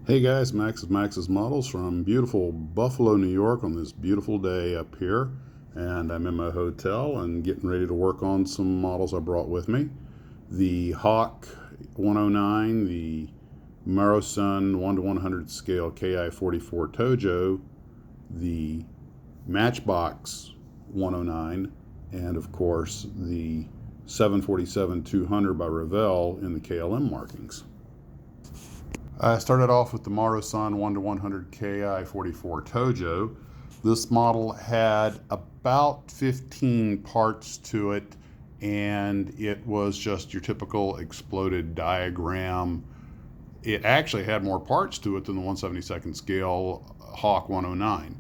Hey guys, Max of Max's Models from beautiful Buffalo, New York on this beautiful day up here. And I'm in my hotel and getting ready to work on some models I brought with me. The Hawk 109, the Marusan 1 to 100 scale KI-44 Tojo, the Matchbox 109, and of course the 747-200 by Revell in the KLM markings. I started off with the Marusan 1 to 100 KI-44 Tojo. This model had about 15 parts to it, and it was just your typical exploded diagram. It actually had more parts to it than the 1/72nd scale Hawk 109.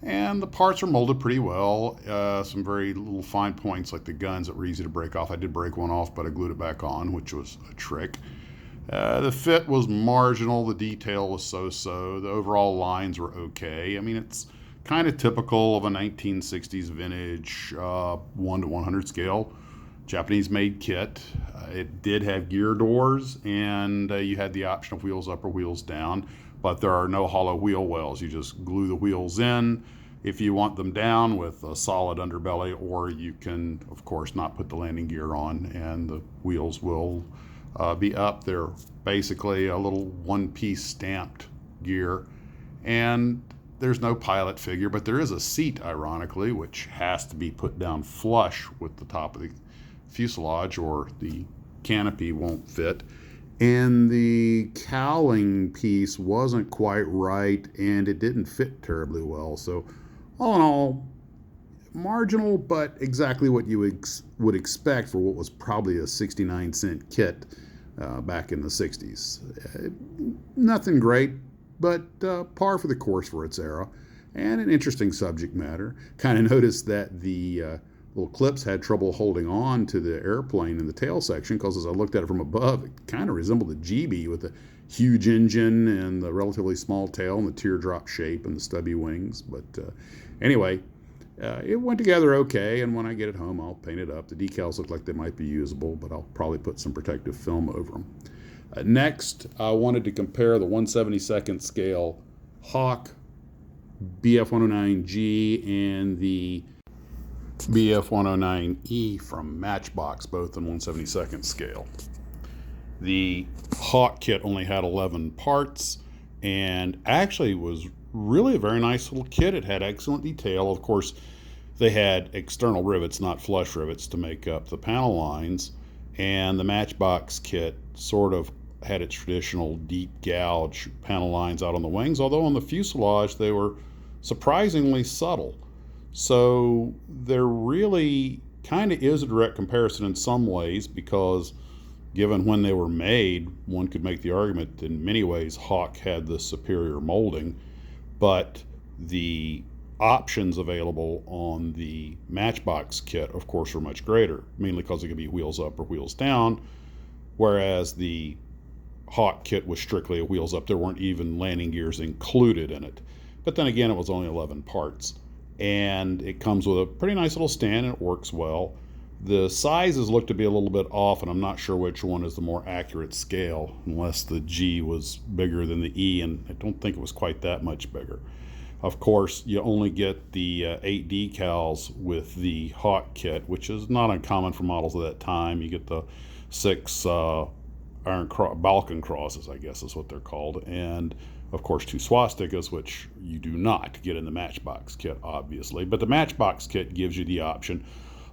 And the parts are molded pretty well. Some very little fine points like the guns that were easy to break off. I did break one off, but I glued it back on, which was a trick. The fit was marginal, the detail was so-so, the overall lines were okay. I mean, it's kind of typical of a 1960s vintage 1 to 100 scale Japanese-made kit. It did have gear doors, and you had the option of wheels up or wheels down, but there are no hollow wheel wells. You just glue the wheels in if you want them down with a solid underbelly, or you can, of course, not put the landing gear on, and the wheels will be up. They're basically a little one-piece stamped gear, and there's no pilot figure, but there is a seat, ironically, which has to be put down flush with the top of the fuselage or the canopy won't fit. And the cowling piece wasn't quite right, and it didn't fit terribly well. So all in all, marginal, but exactly what you would expect for what was probably a 69-cent kit back in the 60s. Nothing great, but par for the course for its era, and an interesting subject matter. Kind of noticed that the little clips had trouble holding on to the airplane in the tail section, because as I looked at it from above, it kind of resembled a GB with a huge engine and the relatively small tail and the teardrop shape and the stubby wings. But anyway, it went together okay, and when I get it home, I'll paint it up. The decals look like they might be usable, but I'll probably put some protective film over them. Next, I wanted to compare the 1/72nd scale Hawk BF-109G and the BF-109E from Matchbox, both in 1/72nd scale. The Hawk kit only had 11 parts, and actually was really a very nice little kit. It had excellent detail. Of course, they had external rivets, not flush rivets, to make up the panel lines. And the Matchbox kit sort of had its traditional deep gouge panel lines out on the wings, although on the fuselage they were surprisingly subtle. So there really kind of is a direct comparison in some ways, because given when they were made, one could make the argument that in many ways Hawk had the superior molding, but the options available on the Matchbox kit, of course, were much greater, mainly because it could be wheels up or wheels down, whereas the Hawk kit was strictly a wheels up. There weren't even landing gears included in it. But then again, it was only 11 parts. And it comes with a pretty nice little stand, and it works well. The sizes look to be a little bit off, and I'm not sure which one is the more accurate scale, unless the G was bigger than the E, and I don't think it was quite that much bigger. Of course, you only get the 8 decals with the Hawk kit, which is not uncommon for models of that time. You get the 6 Balkan crosses, I guess is what they're called, and of course 2 swastikas, which you do not get in the Matchbox kit, obviously. But the Matchbox kit gives you the option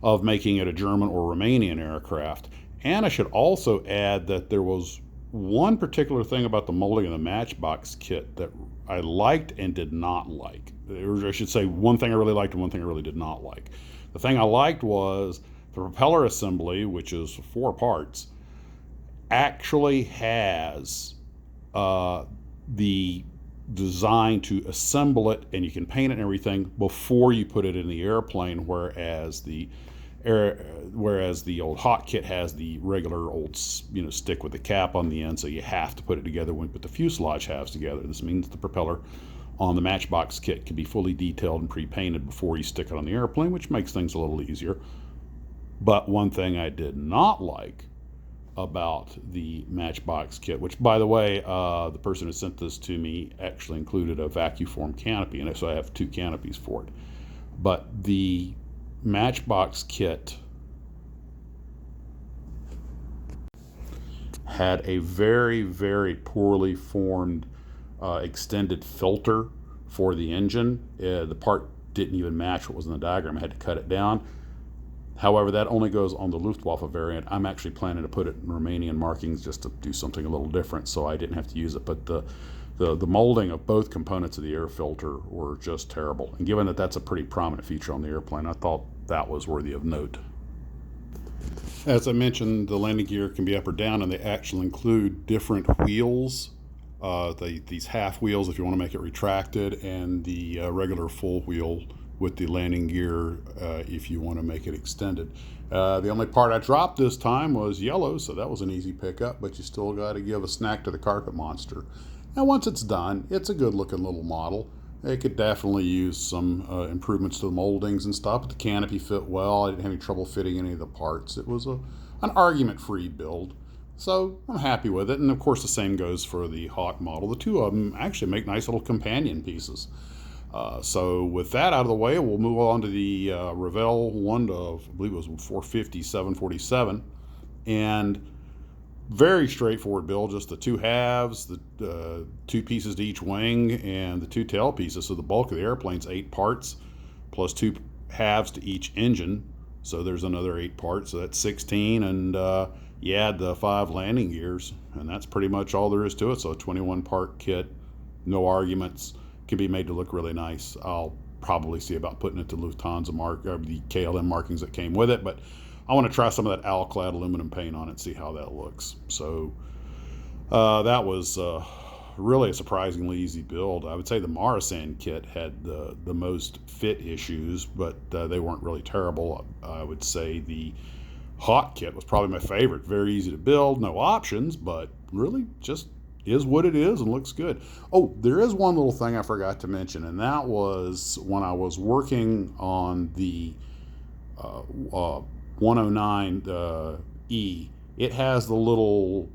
of making it a German or Romanian aircraft. And I should also add that there was one particular thing about the molding of the Matchbox kit that I liked and did not like. Or I should say, one thing I really liked and one thing I really did not like. The thing I liked was the propeller assembly, which is 4 parts, actually has the design to assemble it, and you can paint it and everything before you put it in the airplane, whereas the old Hawk kit has the regular old stick with the cap on the end, so you have to put it together when you put the fuselage halves together. This means the propeller on the Matchbox kit can be fully detailed and pre-painted before you stick it on the airplane, which makes things a little easier. But one thing I did not like about the Matchbox kit, which, by the way, the person who sent this to me actually included a vacuum form canopy in it, so I have 2 canopies for it. But the Matchbox kit had a very, very poorly formed extended filter for the engine. The part didn't even match what was in the diagram. I had to cut it down. However, that only goes on the Luftwaffe variant. I'm actually planning to put it in Romanian markings just to do something a little different, so I didn't have to use it. But the molding of both components of the air filter were just terrible. And given that that's a pretty prominent feature on the airplane, I thought that was worthy of note. As I mentioned, the landing gear can be up or down, and they actually include different wheels. These half wheels if you want to make it retracted, and the regular full wheel with the landing gear if you want to make it extended. The only part I dropped this time was yellow, so that was an easy pickup, but you still got to give a snack to the carpet monster. Now once it's done, it's a good looking little model. It could definitely use some improvements to the moldings and stuff, but the canopy fit well. I didn't have any trouble fitting any of the parts. It was an argument-free build, so I'm happy with it. And of course the same goes for the Hawk model. The two of them actually make nice little companion pieces. So with that out of the way, we'll move on to the Revell one of, I believe it was 450, 747. And very straightforward build, just the 2 halves, the 2 pieces to each wing, and the 2 tail pieces. So the bulk of the airplane's 8 parts, plus 2 halves to each engine. So there's another 8 parts, so that's 16. And you add the 5 landing gears, and that's pretty much all there is to it. So a 21 part kit, no arguments. Can be made to look really nice. I'll probably see about putting it to Lufthansa or the KLM markings that came with it, but I want to try some of that Alclad aluminum paint on it and see how that looks. So that was really a surprisingly easy build. I would say the Marusan kit had the most fit issues, but they weren't really terrible. I would say the Hawk kit was probably my favorite. Very easy to build, no options, but really just is what it is and looks good. Oh, there is one little thing I forgot to mention, and that was when I was working on the 109E. It has the little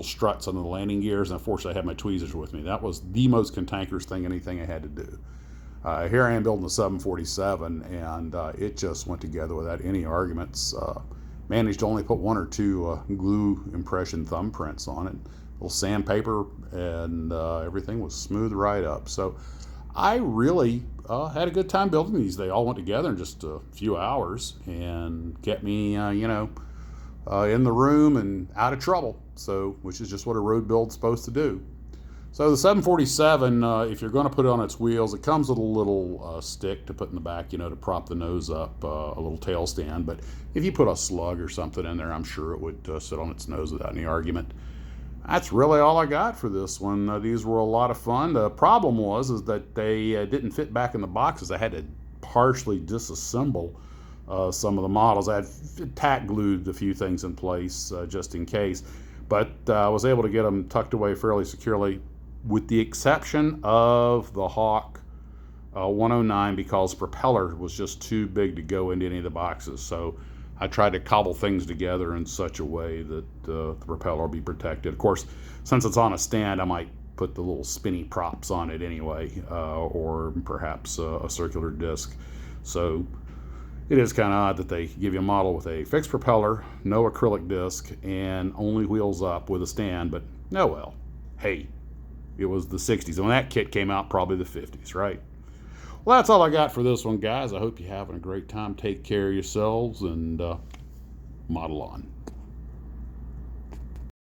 struts on the landing gears, and unfortunately I had my tweezers with me. That was the most cantankerous thing, anything I had to do. Here I am building a 747, and it just went together without any arguments. Managed to only put 1 or 2 glue impression thumbprints on it. Little sandpaper, and everything was smooth right up. So I really had a good time building these. They all went together in just a few hours and kept me, in the room and out of trouble. So, which is just what a road build's supposed to do. So the 747, if you're going to put it on its wheels, it comes with a little stick to put in the back, to prop the nose up, a little tail stand. But if you put a slug or something in there, I'm sure it would sit on its nose without any argument. That's really all I got for this one. These were a lot of fun. The problem is that they didn't fit back in the boxes. I had to partially disassemble some of the models. I had tack glued a few things in place just in case, but I was able to get them tucked away fairly securely, with the exception of the Hawk 109, because the propeller was just too big to go into any of the boxes. So I tried to cobble things together in such a way that the propeller will be protected. Of course, since it's on a stand, I might put the little spinny props on it anyway, or perhaps a circular disc. So it is kind of odd that they give you a model with a fixed propeller, no acrylic disc, and only wheels up with a stand. But no, well, hey, it was the 60s. And when that kit came out, probably the 50s, right? Well, that's all I got for this one, guys. I hope you're having a great time. Take care of yourselves and model on.